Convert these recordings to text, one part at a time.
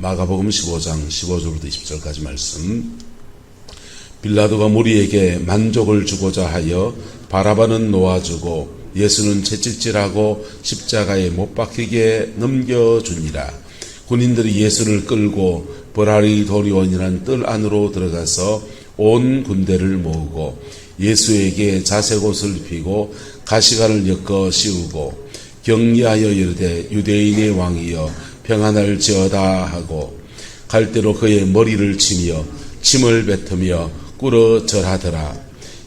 마가복음 15장 15절부터 20절까지 말씀. 빌라도가 무리에게 만족을 주고자 하여 바라바는 놓아주고 예수는 채찍질하고 십자가에 못 박히게 넘겨주니라. 군인들이 예수를 끌고 버라리 도리온이라는 뜰 안으로 들어가서 온 군대를 모으고 예수에게 자색옷을 입히고 가시관을 엮어 씌우고 격리하여 이르되 유대인의 왕이여 평안을 지어다 하고 갈대로 그의 머리를 치며 침을 뱉으며 꿇어 절하더라.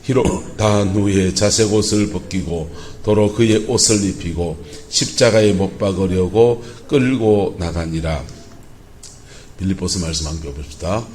희로 다한 후에 자색옷을 벗기고 도로 그의 옷을 입히고 십자가에 못 박으려고 끌고 나가니라. 빌립보서 말씀 함께 봅시다.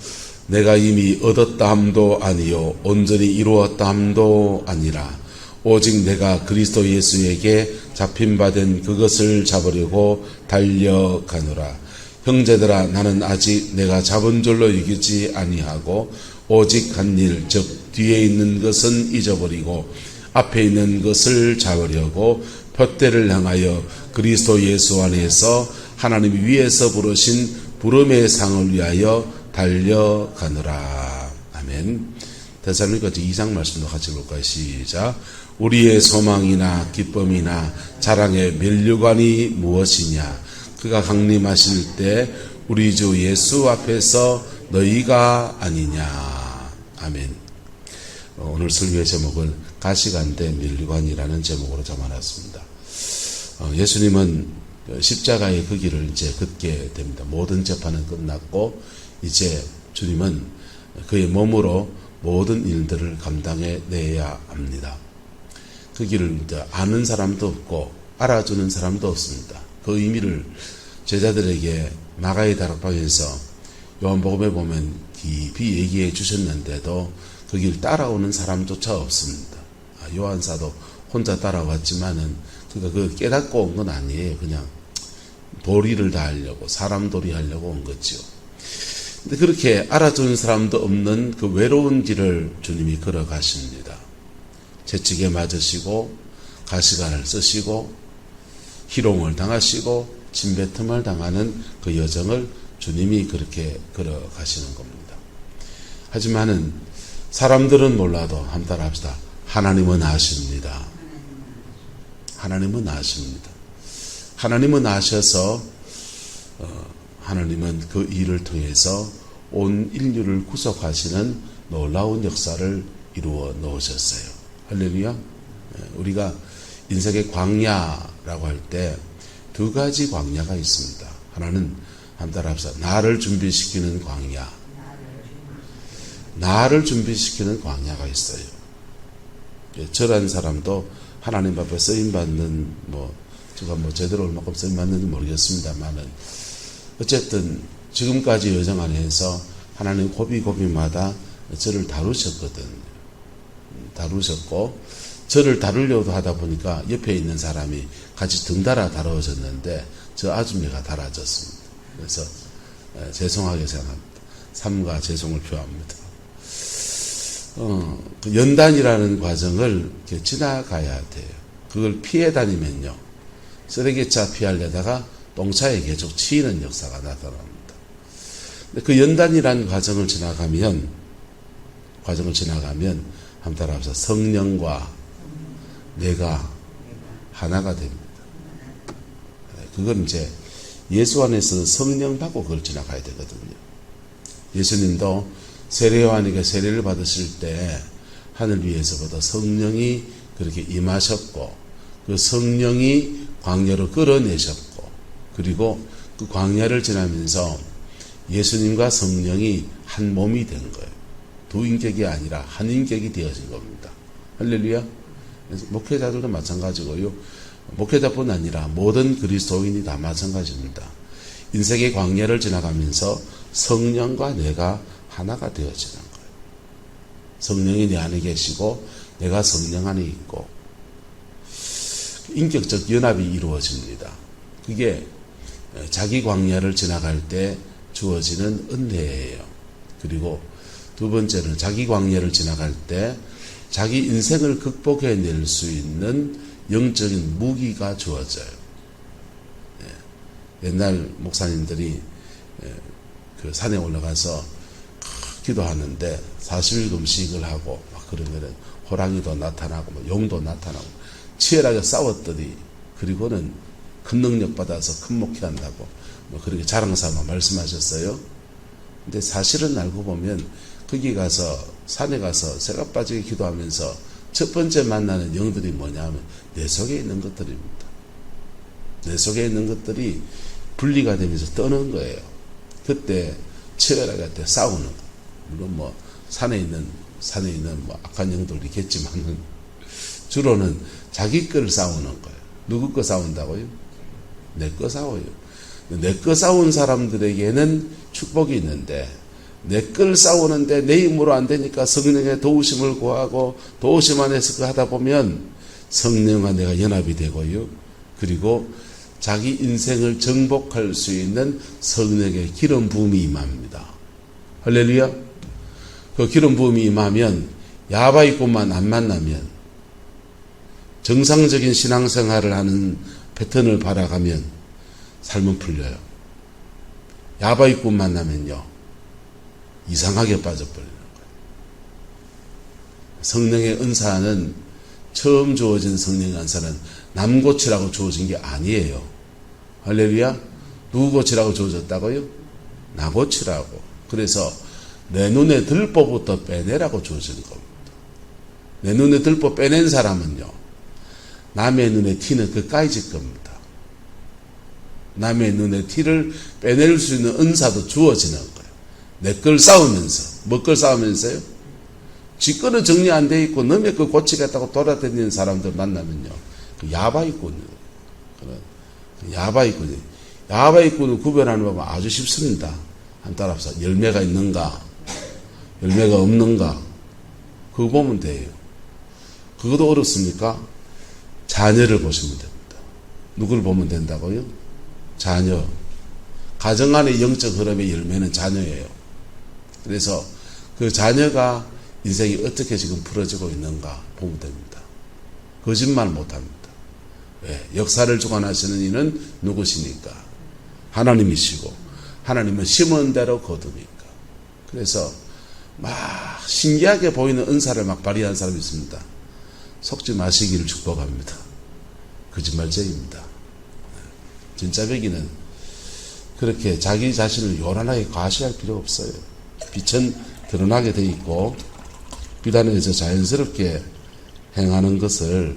내가 이미 얻었다 함도 아니요 온전히 이루었다 함도 아니라 오직 내가 그리스도 예수에게 잡힌 바 된 그것을 잡으려고 달려가노라. 형제들아, 나는 아직 내가 잡은 줄로 여기지 아니하고 오직 한 일, 즉 뒤에 있는 것은 잊어버리고 앞에 있는 것을 잡으려고 푯대를 향하여 그리스도 예수 안에서 하나님 위에서 부르신 부름의 상을 위하여 달려가노라. 아멘. 데살로니가서 2장 말씀도 같이 볼까요? 시작. 우리의 소망이나 기쁨이나 자랑의 면류관이 무엇이냐? 그가 강림하실 때 우리 주 예수 앞에서 너희가 아니냐. 아멘. 오늘 설교의 제목은 가시관대 면류관이라는 제목으로 잡아놨습니다. 예수님은 십자가의 그 길을 이제 걷게 됩니다. 모든 재판은 끝났고 이제 주님은 그의 몸으로 모든 일들을 감당해 내야 합니다. 그 길을 아는 사람도 없고 알아주는 사람도 없습니다. 그 의미를 제자들에게 마가의 다락방에서 요한복음에 보면 깊이 얘기해 주셨는데도 그 길 따라오는 사람조차 없습니다. 요한사도 혼자 따라왔지만은 그가 그 깨닫고 온 건 아니에요. 그냥 도리를 다 하려고, 사람 도리 하려고 온 거죠. 근데 그렇게 알아주는 사람도 없는 그 외로운 길을 주님이 걸어가십니다. 채찍에 맞으시고 가시관을 쓰시고 희롱을 당하시고 침뱉음을 당하는 그 여정을 주님이 그렇게 걸어가시는 겁니다. 하지만은 사람들은 몰라도 한번 따라 합시다. 하나님은 아십니다. 하나님은 아십니다. 하나님은 아셔서 하나님은 그 일을 통해서 온 인류를 구속하시는 놀라운 역사를 이루어 놓으셨어요. 할렐루야. 우리가 인생의 광야라고 할 때 두 가지 광야가 있습니다. 하나는 한번 따라합시다. 나를 준비시키는 광야. 나를 준비시키는 광야가 있어요. 절한 사람도 하나님 앞에 쓰임받는 제가 제대로 얼마큼 쓰임받는지 모르겠습니다만은 어쨌든 지금까지 여정 안에서 하나님 고비고비마다 저를 다루셨거든. 다루셨고 저를 다루려고 하다 보니까 옆에 있는 사람이 같이 등달아 다루어졌는데 저 아줌매가 달아졌습니다. 그래서 죄송하게 생각합니다. 삼가 죄송을 표합니다. 그 연단이라는 과정을 이렇게 지나가야 돼요. 그걸 피해 다니면요. 쓰레기차 피하려다가 똥차에 계속 치이는 역사가 나타납니다. 근데 그 연단이라는 과정을 지나가면 한번 따라합시다. 성령과 내가 하나가 됩니다. 그건 이제 예수 안에서 성령 받고 그걸 지나가야 되거든요. 예수님도 세례요한에게 세례를 받으실 때 하늘 위에서부터 성령이 그렇게 임하셨고 그 성령이 광야로 끌어내셨고 그리고 그 광야를 지나면서 예수님과 성령이 한 몸이 된 거예요. 두 인격이 아니라 한 인격이 되어진 겁니다. 할렐루야. 목회자들도 마찬가지고요. 목회자뿐 아니라 모든 그리스도인이 다 마찬가지입니다. 인생의 광야를 지나가면서 성령과 내가 하나가 되어지는 거예요. 성령이 내 안에 계시고 내가 성령 안에 있고 인격적 연합이 이루어집니다. 그게 자기 광야를 지나갈 때 주어지는 은혜예요. 그리고 두 번째는 자기 광야를 지나갈 때 자기 인생을 극복해낼 수 있는 영적인 무기가 주어져요. 옛날 목사님들이 그 산에 올라가서 기도하는데 40일 금식을 하고 막 그러면은 호랑이도 나타나고 뭐 용도 나타나고 치열하게 싸웠더니 그리고는 큰 능력 받아서 큰 목회한다고 뭐 그렇게 자랑삼아 말씀하셨어요. 근데 사실은 알고 보면 거기 가서 산에 가서 새가 빠지게 기도하면서 첫 번째 만나는 영들이 뭐냐면 내 속에 있는 것들입니다. 내 속에 있는 것들이 분리가 되면서 떠는 거예요. 그때 치열하게 싸우는 거. 물론 뭐 산에 있는 뭐 악한 영들이 있겠지만은 주로는 자기 거를 싸우는 거예요. 누구 거 싸운다고요? 내 거 싸워요. 내 거 싸운 사람들에게는 축복이 있는데 내 걸 싸우는데 내 힘으로 안 되니까 성령의 도우심을 구하고 도우심 안에서 그 하다 보면 성령과 내가 연합이 되고요. 그리고 자기 인생을 정복할 수 있는 성령의 기름 부음이 임합니다. 할렐루야. 그 기름 부음이 임하면 야바이꾼만 안 만나면 정상적인 신앙생활을 하는 패턴을 바라가면 삶은 풀려요. 야바이꾼 만나면요 이상하게 빠져버리는 거예요. 성령의 은사는 처음 주어진 성령의 은사는 남 고치라고 주어진 게 아니에요. 할렐루야. 누구 고치라고 주어졌다고요? 나 고치라고. 그래서 내 눈에 들보부터 빼내라고 주어진 겁니다. 내 눈에 들보 빼낸 사람은요 남의 눈에 티는 그까이 질 겁니다. 남의 눈에 티를 빼낼 수 있는 은사도 주어지는 거예요. 내 걸 싸우면서. 뭐 걸 싸우면서요? 지 거는 정리 안 돼 있고 남의 거 고치겠다고 돌아다니는 사람들 만나면요 그 야바이꾼이에요. 야바이꾼이. 야바이꾼을 구별하는 법은 아주 쉽습니다. 한 따라서 열매가 있는가 열매가 없는가 그거 보면 돼요. 그것도 어렵습니까? 자녀를 보시면 됩니다. 누구를 보면 된다고요? 자녀. 가정 안의 영적 흐름의 열매는 자녀예요. 그래서 그 자녀가 인생이 어떻게 지금 풀어지고 있는가 보면 됩니다. 거짓말 못합니다. 왜? 역사를 주관하시는 이는 누구시니까? 하나님이시고 하나님은 심은 대로 거두니까. 그래서 막 신기하게 보이는 은사를 막 발휘하는 사람이 있습니다. 속지 마시기를 축복합니다. 거짓말쟁이입니다. 진짜 배기는 그렇게 자기 자신을 요란하게 과시할 필요 없어요. 빛은 드러나게 돼 있고 빛 안에서 자연스럽게 행하는 것을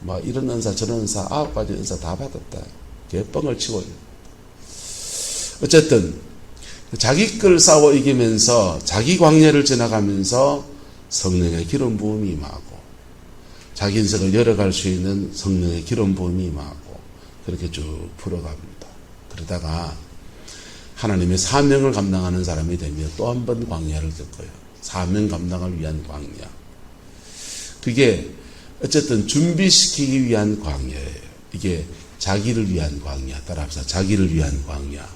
뭐 이런 은사 저런 은사 9가지 은사 다 받았다. 개뻥을 치고 어쨌든 자기 걸 싸워 이기면서 자기 광야를 지나가면서 성령의 기름 부음이 임하고 자기 인생을 열어갈 수 있는 성령의 기름 부음이 임하고 그렇게 쭉 풀어갑니다. 그러다가 하나님의 사명을 감당하는 사람이 되면 또 한 번 광야를 겪어요. 사명 감당을 위한 광야. 그게 어쨌든 준비시키기 위한 광야예요. 이게 자기를 위한 광야. 따라합시다. 자기를 위한 광야.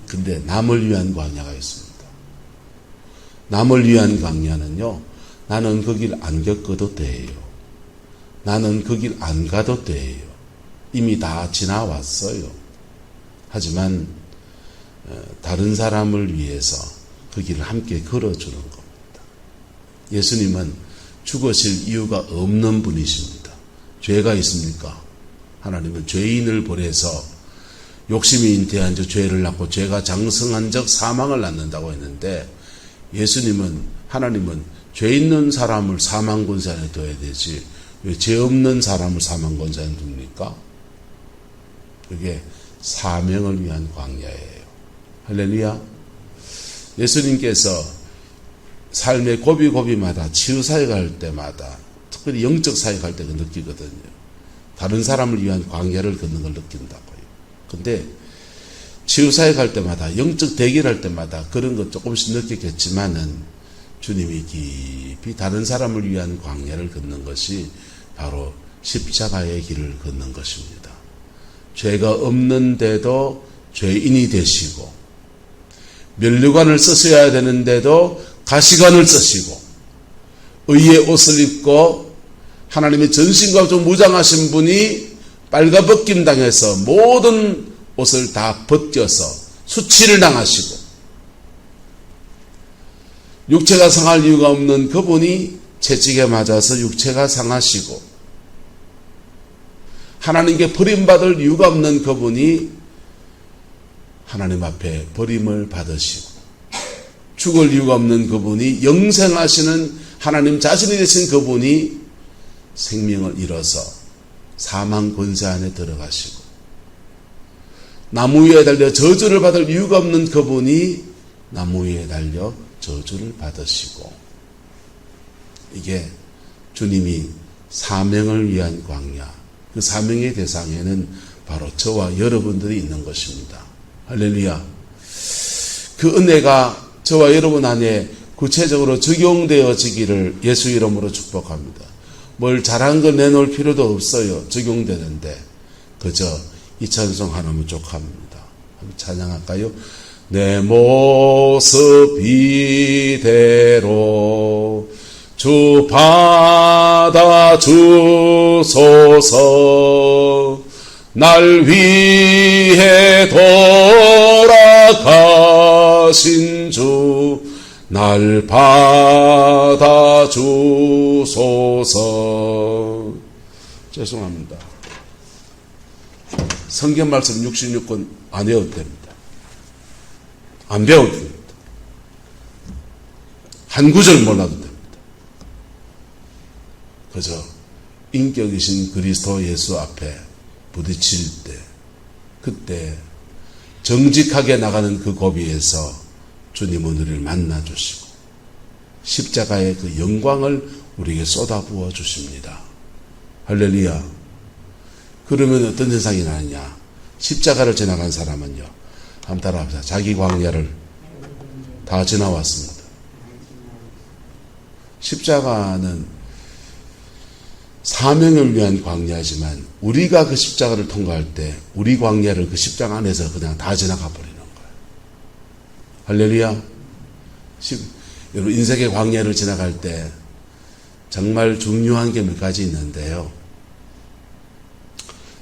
근데 남을 위한 광야가 있습니다. 남을 위한 광야는요. 나는 그 길 안 겪어도 돼요. 나는 그 길 안 가도 돼요. 이미 다 지나왔어요. 하지만 다른 사람을 위해서 그 길을 함께 걸어주는 겁니다. 예수님은 죽으실 이유가 없는 분이십니다. 죄가 있습니까? 하나님은 죄인을 보내서 욕심이 잉태한 적 죄를 낳고 죄가 장성한 적 사망을 낳는다고 했는데 예수님은 하나님은 죄 있는 사람을 사망 권세 안에 둬야 되지 왜 죄 없는 사람을 사망 권세 안에 둡니까? 그게 사명을 위한 광야예요. 할렐루야. 예수님께서 삶의 고비고비마다 치유사역 할 때마다 특별히 영적 사역할 때 느끼거든요. 다른 사람을 위한 광야를 걷는 걸 느낀다고요. 근데 치유사역 할 때마다 영적 대결할 때마다 그런 것 조금씩 느끼겠지만은 주님이 깊이 다른 사람을 위한 광야를 걷는 것이 바로 십자가의 길을 걷는 것입니다. 죄가 없는데도 죄인이 되시고 면류관을 쓰셔야 되는데도 가시관을 쓰시고 의의 옷을 입고 하나님의 전신과 좀 무장하신 분이 빨가벗김 당해서 모든 옷을 다 벗겨서 수치를 당하시고 육체가 상할 이유가 없는 그분이 채찍에 맞아서 육체가 상하시고, 하나님께 버림받을 이유가 없는 그분이 하나님 앞에 버림을 받으시고, 죽을 이유가 없는 그분이, 영생하시는 하나님 자신이 되신 그분이 생명을 잃어서 사망 권세 안에 들어가시고, 나무 위에 달려 저주를 받을 이유가 없는 그분이 나무 위에 달려 저주를 받으시고, 이게 주님이 사명을 위한 광야, 그 사명의 대상에는 바로 저와 여러분들이 있는 것입니다. 할렐루야. 그 은혜가 저와 여러분 안에 구체적으로 적용되어지기를 예수 이름으로 축복합니다. 뭘 잘한 걸 내놓을 필요도 없어요. 적용되는데 그저 이 찬송 하나면 족합니다. 한번 찬양할까요? 내 모습 이대로 주 받아주소서. 날 위해 돌아가신 주 날 받아주소서. 죄송합니다. 성경 말씀 66권 안 외워도 됩니다. 안 배워도 됩니다. 한 구절 몰라도 됩니다. 그저 인격이신 그리스도 예수 앞에 부딪힐 때, 그때 정직하게 나가는 그 고비에서 주님은 우리를 만나주시고 십자가의 그 영광을 우리에게 쏟아부어 주십니다. 할렐루야. 그러면 어떤 현상이 나느냐? 십자가를 지나간 사람은요, 한번 따라합시다. 자기 광야를 다 지나왔습니다. 십자가는 사명을 위한 광야지만 우리가 그 십자가를 통과할 때 우리 광야를 그 십자가 안에서 그냥 다 지나가 버리는 거예요. 할렐루야. 여러분, 인생의 광야를 지나갈 때 정말 중요한 게 몇 가지 있는데요.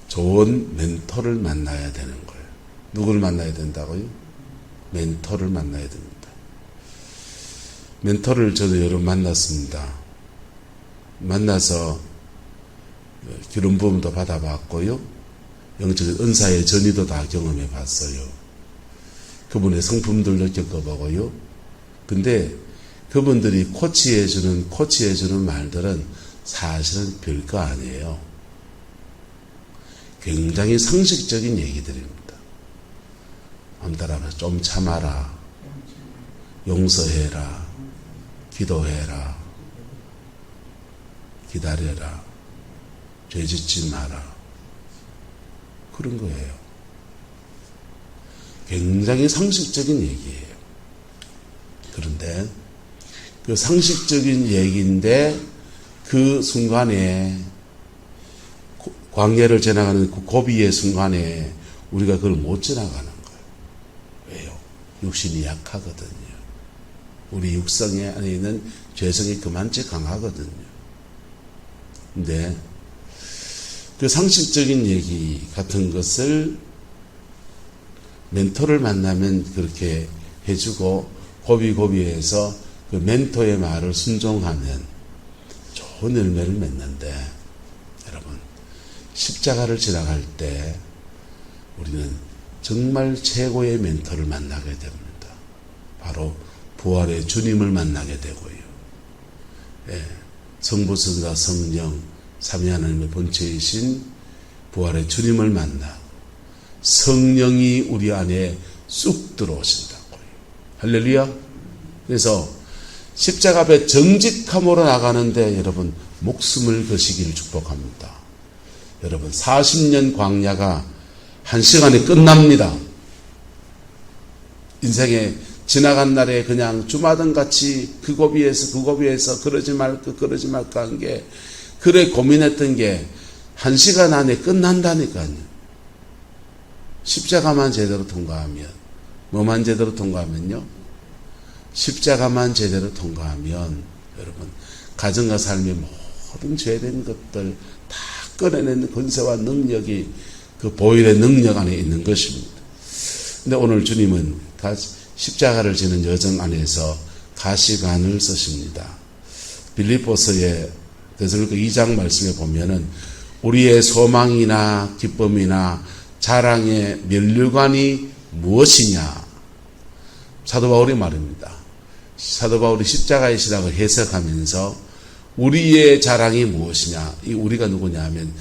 좋은 멘토를 만나야 되는 거예요. 누구를 만나야 된다고요? 멘토를 만나야 됩니다. 멘토를 저도 여러 번 만났습니다. 만나서 기름 부음도 받아봤고요, 영적 은사의 전이도 다 경험해 봤어요. 그분의 성품들도 겪어보고요. 근데 그분들이 코치해주는 말들은 사실은 별거 아니에요. 굉장히 상식적인 얘기들입니다. 한번 따라서 좀 참아라, 용서해라, 기도해라, 기다려라, 죄짓지 마라, 그런 거예요. 굉장히 상식적인 얘기예요. 그런데 그 상식적인 얘기인데 그 순간에, 광야를 지나가는 그 고비의 순간에 우리가 그걸 못 지나가는 거예요. 왜요? 육신이 약하거든요. 우리 육성 안에 있는 죄성이 그만치 강하거든요. 근데 그 상식적인 얘기 같은 것을 멘토를 만나면 그렇게 해주고, 고비고비에서 그 멘토의 말을 순종하면 좋은 열매를 맺는데, 여러분, 십자가를 지나갈 때 우리는 정말 최고의 멘토를 만나게 됩니다. 바로 부활의 주님을 만나게 되고요. 성부, 성자, 성령, 삼위 하나님의 본체이신 부활의 주님을 만나 성령이 우리 안에 쑥 들어오신다고요. 할렐루야. 그래서 십자가 앞에 정직함으로 나가는데 여러분, 목숨을 거시기를 축복합니다. 여러분, 40년 광야가 한 시간에 끝납니다. 인생에 지나간 날에 그냥 주마등같이 그 고비에서 그러지 말까 한 게, 그래 고민했던 게 한 시간 안에 끝난다니까요. 십자가만 제대로 통과하면, 뭐만 제대로 통과하면요? 십자가만 제대로 통과하면 여러분, 가정과 삶의 모든 죄된 것들 다 꺼내내는 권세와 능력이 그 보혈의 능력 안에 있는 것입니다. 근데 오늘 주님은 십자가를 지는 여정 안에서 가시관을 쓰십니다. 빌립보서의 데살로니가 2장 말씀에 보면은 우리의 소망이나 기쁨이나 자랑의 면류관이 무엇이냐? 사도 바울이 말입니다. 사도 바울이 십자가의 신학을 해석하면서 우리의 자랑이 무엇이냐? 이 우리가 누구냐 하면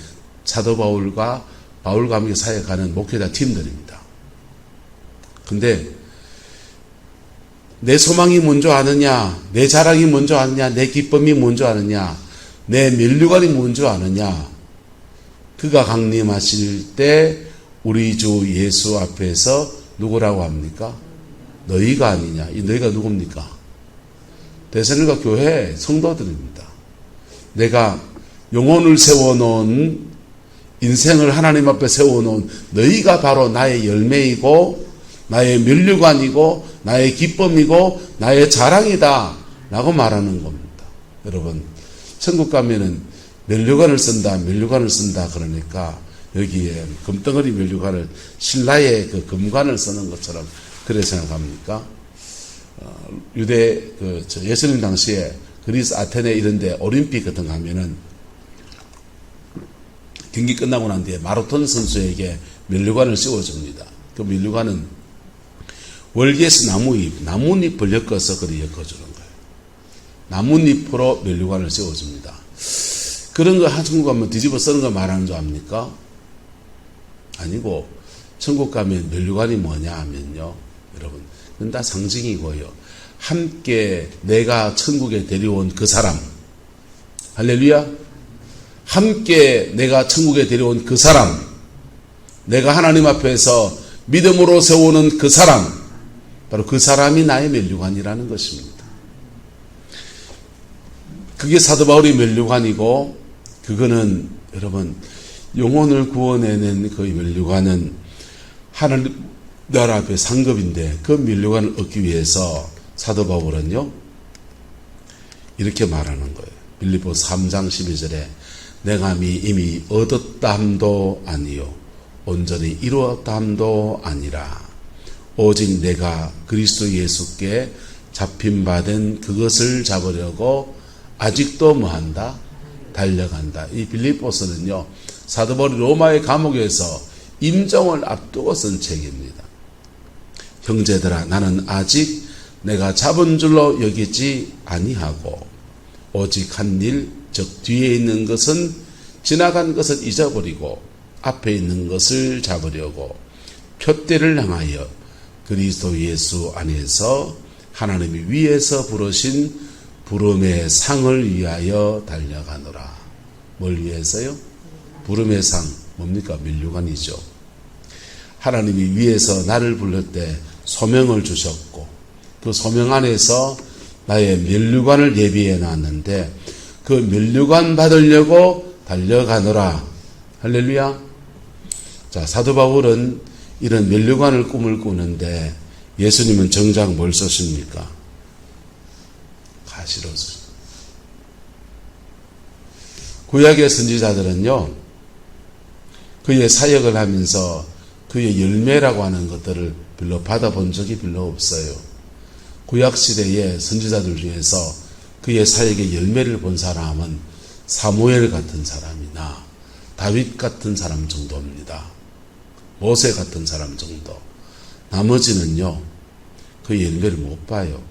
사도 바울과 함께 사역하는 목회자 팀들입니다. 근데 내 소망이 먼저 아느냐, 내 자랑이 먼저 아느냐, 내 기쁨이 먼저 아느냐, 내 면류관이 먼저 아느냐, 그가 강림하실 때 우리 주 예수 앞에서 누구라고 합니까? 너희가 아니냐. 이 너희가 누굽니까? 데살로니가 교회 성도들입니다. 내가 영혼을 세워놓은, 인생을 하나님 앞에 세워놓은 너희가 바로 나의 열매이고 나의 면류관이고 나의 기쁨이고 나의 자랑이다 라고 말하는 겁니다. 여러분, 천국 가면은 면류관을 쓴다 그러니까 여기에 금덩어리 면류관을 신라의 그 금관을 쓰는 것처럼 그래 생각합니까? 유대 예수님 당시에 그리스 아테네 이런 데 올림픽 같은 거 하면은 경기 끝나고 난 뒤에 마라톤 선수에게 면류관을 씌워줍니다. 그 면류관은 월계에서 나뭇잎을 엮어서 그리 엮어주는 거예요. 나뭇잎으로 면류관을 씌워줍니다. 그런 거 천국 가면 뒤집어 쓰는 거 말하는 줄 압니까? 아니고 천국 가면 면류관이 뭐냐 하면요, 여러분, 그건 다 상징이고요. 함께 내가 천국에 데려온 그 사람, 할렐루야. 함께 내가 천국에 데려온 그 사람, 내가 하나님 앞에서 믿음으로 세우는 그 사람, 바로 그 사람이 나의 면류관이라는 것입니다. 그게 사도 바울의 면류관이고, 그거는 여러분 영혼을 구원해낸 그 면류관은 하나님 나라 앞에 상급인데, 그 면류관을 얻기 위해서 사도 바울은요 이렇게 말하는 거예요. 빌립보서 3장 12절에 내가 이미 얻었다함도 아니요 온전히 이루었다함도 아니라 오직 내가 그리스도 예수께 잡힌 바 된 그것을 잡으려고 아직도 뭐한다? 달려간다. 이 빌립보서는요 사도 바울이 로마의 감옥에서 임종을 앞두고 쓴 책입니다. 형제들아, 나는 아직 내가 잡은 줄로 여기지 아니하고 오직 한 일, 즉 뒤에 있는 것은 지나간 것을 잊어버리고 앞에 있는 것을 잡으려고 표대를 향하여 그리스도 예수 안에서 하나님이 위에서 부르신 부름의 상을 위하여 달려가노라. 뭘 위해서요? 부름의 상, 뭡니까? 면류관이죠. 하나님이 위에서 나를 부를 때 소명을 주셨고 그 소명 안에서 나의 면류관을 예비해 놨는데 그 면류관 받으려고 달려가노라. 할렐루야. 자, 사도 바울은 이런 면류관을 꿈을 꾸는데 예수님은 정작 뭘 쓰십니까? 가시로 쓰십니다. 구약의 선지자들은요 그의 사역을 하면서 그의 열매라고 하는 것들을 별로 받아본 적이 별로 없어요. 구약시대의 선지자들 중에서 그의 사역의 열매를 본 사람은 사무엘 같은 사람이나 다윗 같은 사람 정도입니다. 모세 같은 사람 정도. 나머지는요 그의 열매를 못 봐요.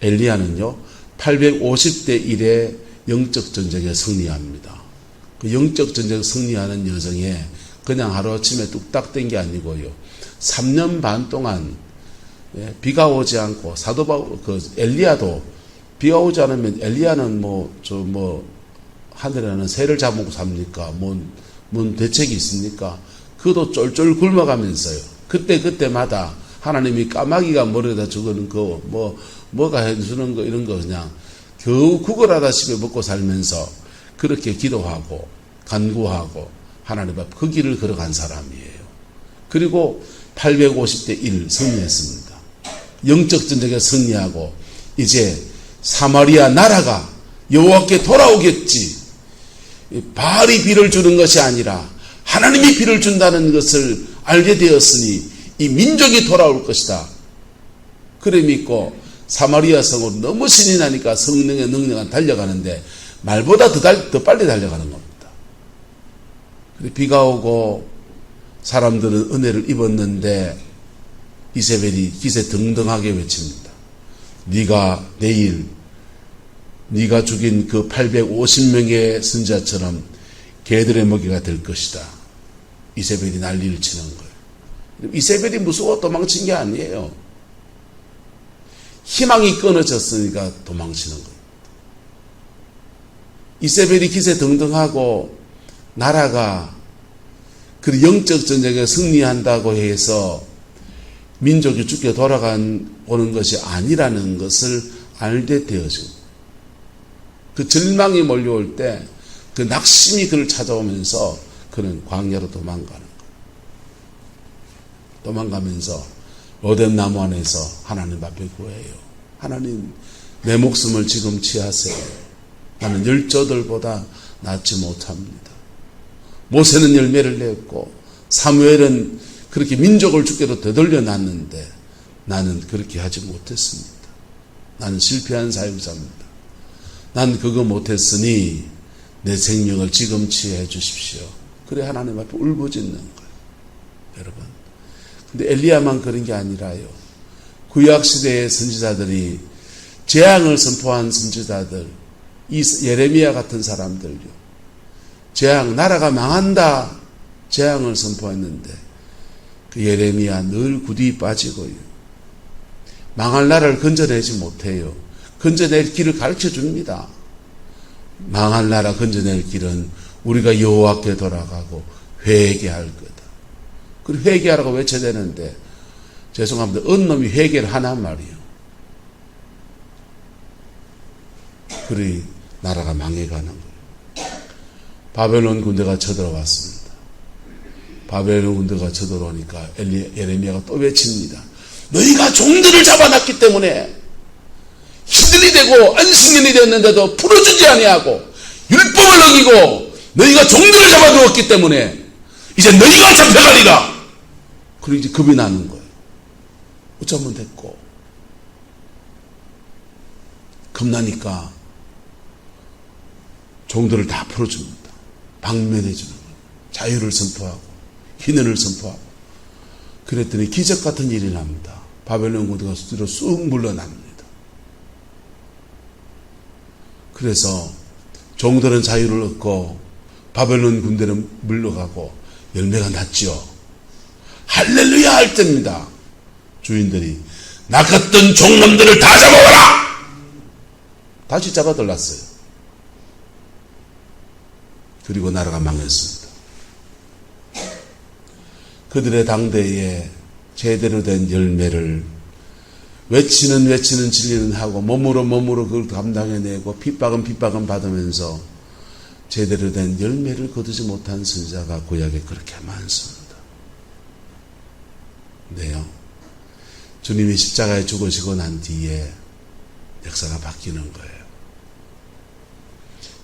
엘리야는요 850대 1의 영적 전쟁에 승리합니다. 그 영적 전쟁 승리하는 여정에 그냥 하루아침에 뚝딱 된 게 아니고요 3년 반 동안 비가 오지 않고 사도 바울 엘리야도 비가 오지 않으면 엘리야는 하늘에는 새를 잡고 삽니까? 뭔 대책이 있습니까? 그도 쫄쫄 굶어가면서요. 그때마다 하나님이 까마귀가 머리에다 주는 거 뭐가 해주는 거 이런 거 그냥 겨우 구걸하다시피 먹고 살면서 그렇게 기도하고 간구하고 하나님 앞 그 길을 걸어간 사람이에요. 그리고 850대 1 승리했습니다. 영적 전쟁에 승리하고 이제 사마리아 나라가 여호와께 돌아오겠지. 바알이 비를 주는 것이 아니라 하나님이 비를 준다는 것을 알게 되었으니 이 민족이 돌아올 것이다. 그래 믿고 사마리아 성으로 너무 신이 나니까 성령의 능력은 달려가는데 말보다 더 빨리 달려가는 겁니다. 비가 오고 사람들은 은혜를 입었는데 이세벨이 기세 등등하게 외칩니다. 네가 내일 네가 죽인 그 850명의 선지자처럼 개들의 먹이가 될 것이다. 이세벨이 난리를 치는 거예요. 이세벨이 무서워 도망친 게 아니에요. 희망이 끊어졌으니까 도망치는 거예요. 이세벨이 기세 등등하고 나라가 그 영적 전쟁에 승리한다고 해서 민족이 죽게 돌아오는 것이 아니라는 것을 알게 되어지고 그 절망이 몰려올 때 그 낙심이 그를 찾아오면서 그는 광야로 도망가는 거예요. 도망가면서 로뎀 나무 안에서 하나님 앞에 구해요. 하나님, 내 목숨을 지금 취하세요. 나는 열조들보다 낫지 못합니다. 모세는 열매를 냈고 사무엘은 그렇게 민족을 죽게도 되돌려 놨는데 나는 그렇게 하지 못했습니다. 나는 실패한 사역자입니다. 난 그거 못했으니 내 생명을 지금 취해 주십시오. 그래 하나님 앞에 울부짖는 거예요. 여러분. 근데 엘리야만 그런 게 아니라요. 구약시대의 선지자들이 재앙을 선포한 선지자들, 이 예레미야 같은 사람들요. 재앙, 나라가 망한다. 재앙을 선포했는데 그 예레미야 늘 구디 빠지고요. 망할 나라를 건져내지 못해요. 건져낼 길을 가르쳐 줍니다. 망할 나라 건져낼 길은 우리가 여호와께 돌아가고 회개할 거다. 그리고 회개하라고 외쳐야 되는데 죄송합니다. 어느 놈이 회개를 하란 말이에요. 그리 나라가 망해가는 거예요. 바벨론 군대가 쳐들어왔습니다. 바벨론 군대가 쳐들어오니까 예레미야가 또 외칩니다. 너희가 종들을 잡아놨기 때문에 희들이 되고 안식년이 되었는데도 풀어주지 아니하고 율법을 어기고 너희가 종들을 잡아두었기 때문에 이제 너희가 잡혀가리라. 그리고 이제 겁이 나는 거예요. 어쩌면 됐고 겁나니까 종들을 다 풀어줍니다. 방면해주는 거예요. 자유를 선포하고 희년을 선포하고 그랬더니 기적 같은 일이 납니다. 바벨론 군대가 뒤로 쑥 물러납니다. 그래서 종들은 자유를 얻고 바벨론 군대는 물러가고 열매가 났죠. 할렐루야 할 때입니다. 주인들이 낚았던 종놈들을 다 잡아와라. 다시 잡아들랐어요. 그리고 나라가 망했습니다. 그들의 당대에 제대로 된 열매를 외치는 진리는 하고 몸으로 그걸 감당해내고 핍박은 받으면서 제대로 된 열매를 거두지 못한 선지자가 구약에 그렇게 많습니다. 네요. 주님이 십자가에 죽으시고 난 뒤에 역사가 바뀌는 거예요.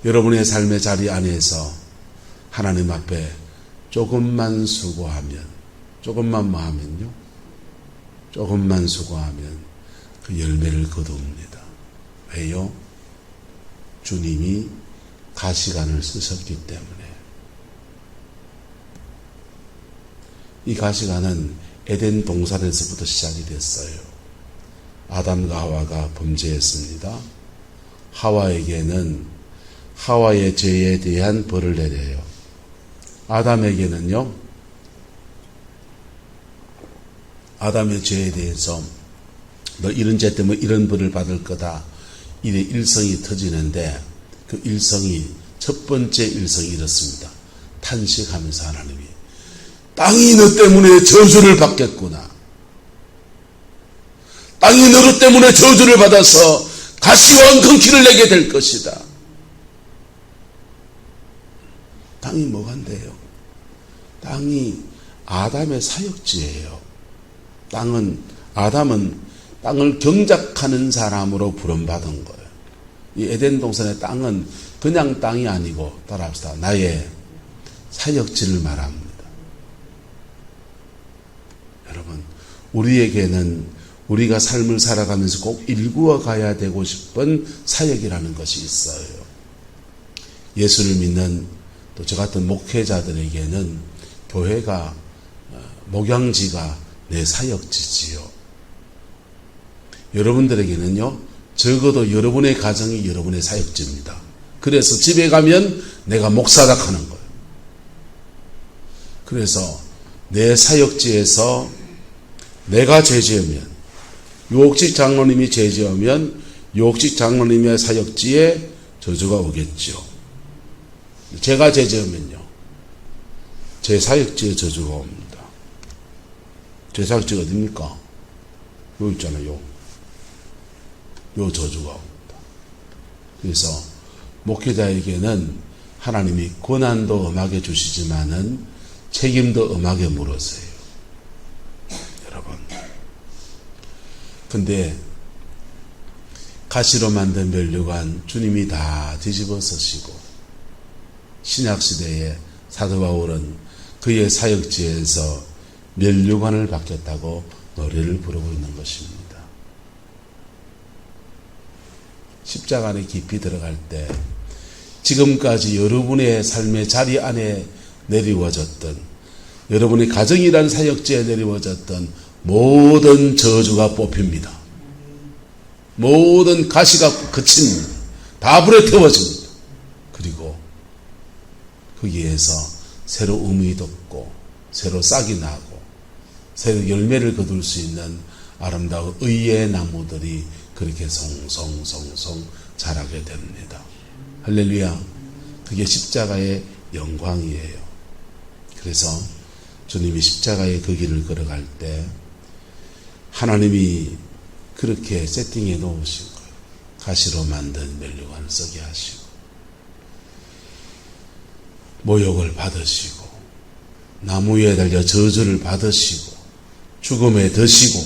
여러분의 삶의 자리 안에서 하나님 앞에 조금만 수고하면, 조금만 수고하면 그 열매를 거둡니다. 왜요? 주님이 가시관을 쓰셨기 때문에. 이 가시관은 에덴 동산에서부터 시작이 됐어요. 아담과 하와가 범죄했습니다. 하와에게는 하와의 죄에 대한 벌을 내려요. 아담에게는요, 아담의 죄에 대해서 너 이런 죄 때문에 이런 벌을 받을 거다. 이래 일성이 터지는데 그 일성이 첫 번째 일성이 이렇습니다. 탄식하면서 하나님이 땅이 너 때문에 저주를 받겠구나. 땅이 너 때문에 저주를 받아서 가시와 엉겅퀴를 내게 될 것이다. 땅이 뭐간데요? 땅이 아담의 사역지예요. 아담은 땅을 경작하는 사람으로 부름받은 거예요. 이 에덴 동산의 땅은 그냥 땅이 아니고 따라합시다. 나의 사역지를 말합니다. 여러분, 우리에게는 우리가 삶을 살아가면서 꼭 일구어 가야 되고 싶은 사역이라는 것이 있어요. 예수를 믿는 또 저 같은 목회자들에게는 교회가, 목양지가 내 사역지지요. 여러분들에게는요, 적어도 여러분의 가정이 여러분의 사역지입니다. 그래서 집에 가면 내가 목사다 하는 거예요. 그래서 내 사역지에서 내가 죄지으면, 유옥식 장로님이 죄지으면 유옥식 장로님의 사역지에 저주가 오겠죠. 제가 죄지으면요, 제 사역지에 저주가 옵니다. 제 사역지가 어딥니까? 여기 있잖아요. 요 저주가 옵니다. 그래서 목회자에게는 하나님이 고난도 엄하게 주시지만은 책임도 엄하게 물으세요. 여러분. 근데 가시로 만든 면류관 주님이 다 뒤집어 쓰시고, 신약시대에 사도 바울은 그의 사역지에서 면류관을 받겠다고 노래를 부르고 있는 것입니다. 십자가 안에 깊이 들어갈 때 지금까지 여러분의 삶의 자리 안에 내리워졌던, 여러분의 가정이라는 사역지에 내리워졌던 모든 저주가 뽑힙니다. 모든 가시가 그칩니다. 다 불에 태워집니다. 그리고 거기에서 새로 음이 돋고 새로 싹이 나고 새로 열매를 거둘 수 있는 아름다운 의의 나무들이 그렇게 송송송송 자라게 됩니다. 할렐루야. 그게 십자가의 영광이에요. 그래서 주님이 십자가의 그 길을 걸어갈 때 하나님이 그렇게 세팅해 놓으신 거예요. 가시로 만든 면류관을 쓰게 하시고, 모욕을 받으시고, 나무에 달려 저주를 받으시고, 죽음에 드시고,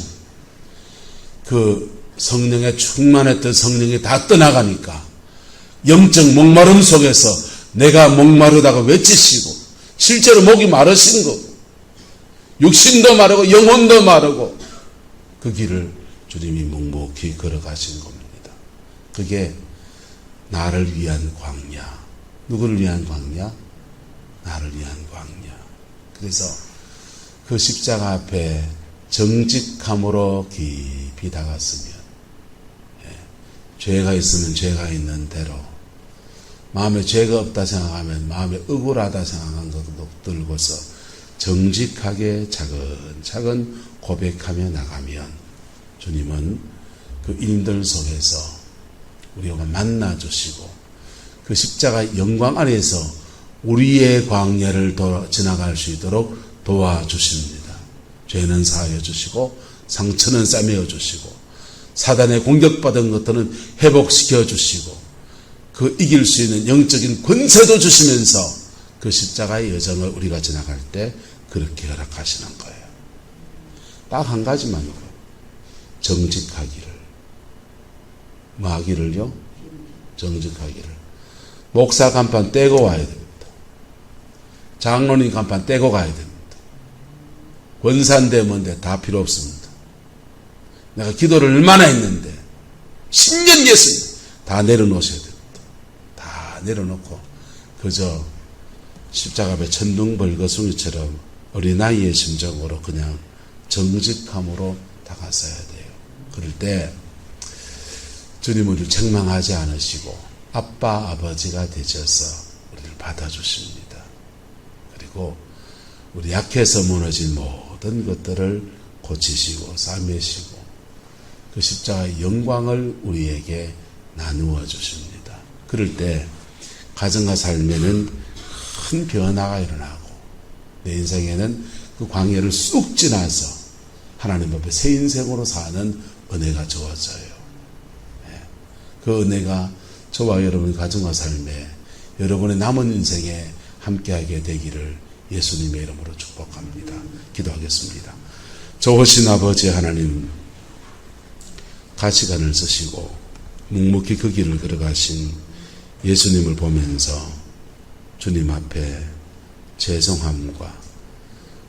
그 성령에 충만했던 성령이 다 떠나가니까 영적 목마름 속에서 내가 목마르다고 외치시고, 실제로 목이 마르신 거, 육신도 마르고 영혼도 마르고, 그 길을 주님이 묵묵히 걸어가신 겁니다. 그게 나를 위한 광야. 누구를 위한 광야? 나를 위한 광야. 그래서 그 십자가 앞에 정직함으로 깊이 다갔으면, 죄가 있으면 죄가 있는 대로, 마음에 죄가 없다 생각하면 마음에 억울하다 생각한 것도 들고서 정직하게 차근차근 고백하며 나가면 주님은 그 일들 속에서 우리가 만나주시고, 그 십자가 영광 안에서 우리의 광야를 지나갈 수 있도록 도와주십니다. 죄는 사하여 주시고, 상처는 싸매어 주시고, 사단의 공격받은 것들은 회복시켜 주시고, 그 이길 수 있는 영적인 권세도 주시면서 그 십자가의 여정을 우리가 지나갈 때 그렇게 허락하시는 거예요. 딱 한 가지만요. 정직하기를. 뭐 하기를요? 정직하기를. 목사 간판 떼고 와야 됩니다. 장로님 간판 떼고 가야 됩니다. 권사인데 뭔데 다 필요 없습니다. 내가 기도를 얼마나 했는데 10년 예수님 다 내려놓으셔야 됩니다. 다 내려놓고 그저 십자가 앞에 천둥벌거숭이처럼 어린아이의 심정으로 그냥 정직함으로 다가서야 돼요. 그럴 때 주님은 우리를 책망하지 않으시고 아빠 아버지가 되셔서 우리를 받아주십니다. 그리고 우리 약해서 무너진 모든 것들을 고치시고 싸매시고 그 십자가의 영광을 우리에게 나누어 주십니다. 그럴 때 가정과 삶에는 큰 변화가 일어나고 내 인생에는 그 광야를 쑥 지나서 하나님 앞에 새 인생으로 사는 은혜가 주어져요. 그 은혜가 저와 여러분의 가정과 삶에 여러분의 남은 인생에 함께하게 되기를 예수님의 이름으로 축복합니다. 기도하겠습니다. 좋으신 아버지 하나님, 가시관을 쓰시고 묵묵히 그 길을 걸어가신 예수님을 보면서 주님 앞에 죄송함과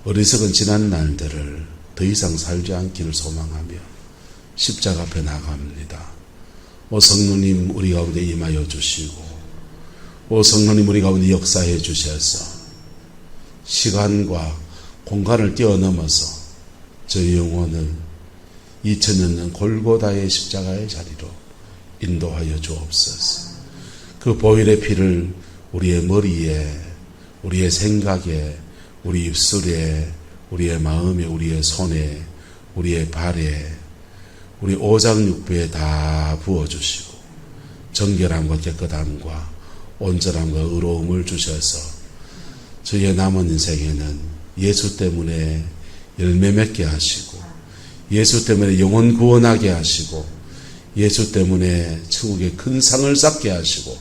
어리석은 지난 날들을 더 이상 살지 않기를 소망하며 십자가 앞에 나갑니다. 오 성령님 우리 가운데 임하여 주시고, 오 성령님 우리 가운데 역사해 주셔서 시간과 공간을 뛰어넘어서 저희 영혼을 2000년 전 골고다의 십자가의 자리로 인도하여 주옵소서. 그 보혈의 피를 우리의 머리에, 우리의 생각에, 우리 입술에, 우리의 마음에, 우리의 손에, 우리의 발에, 우리 오장육부에 다 부어주시고 정결함과 깨끗함과 온전함과 의로움을 주셔서 저희의 남은 인생에는 예수 때문에 열매 맺게 하시고, 예수 때문에 영혼 구원하게 하시고, 예수 때문에 천국의 큰 상을 쌓게 하시고,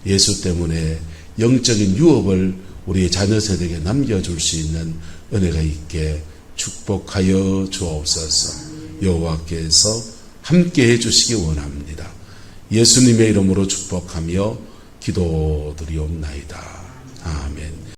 예수 때문에 영적인 유업을 우리 자녀 세대에게 남겨줄 수 있는 은혜가 있게 축복하여 주옵소서. 여호와께서 함께해 주시기 원합니다. 예수님의 이름으로 축복하며 기도드리옵나이다. 아멘.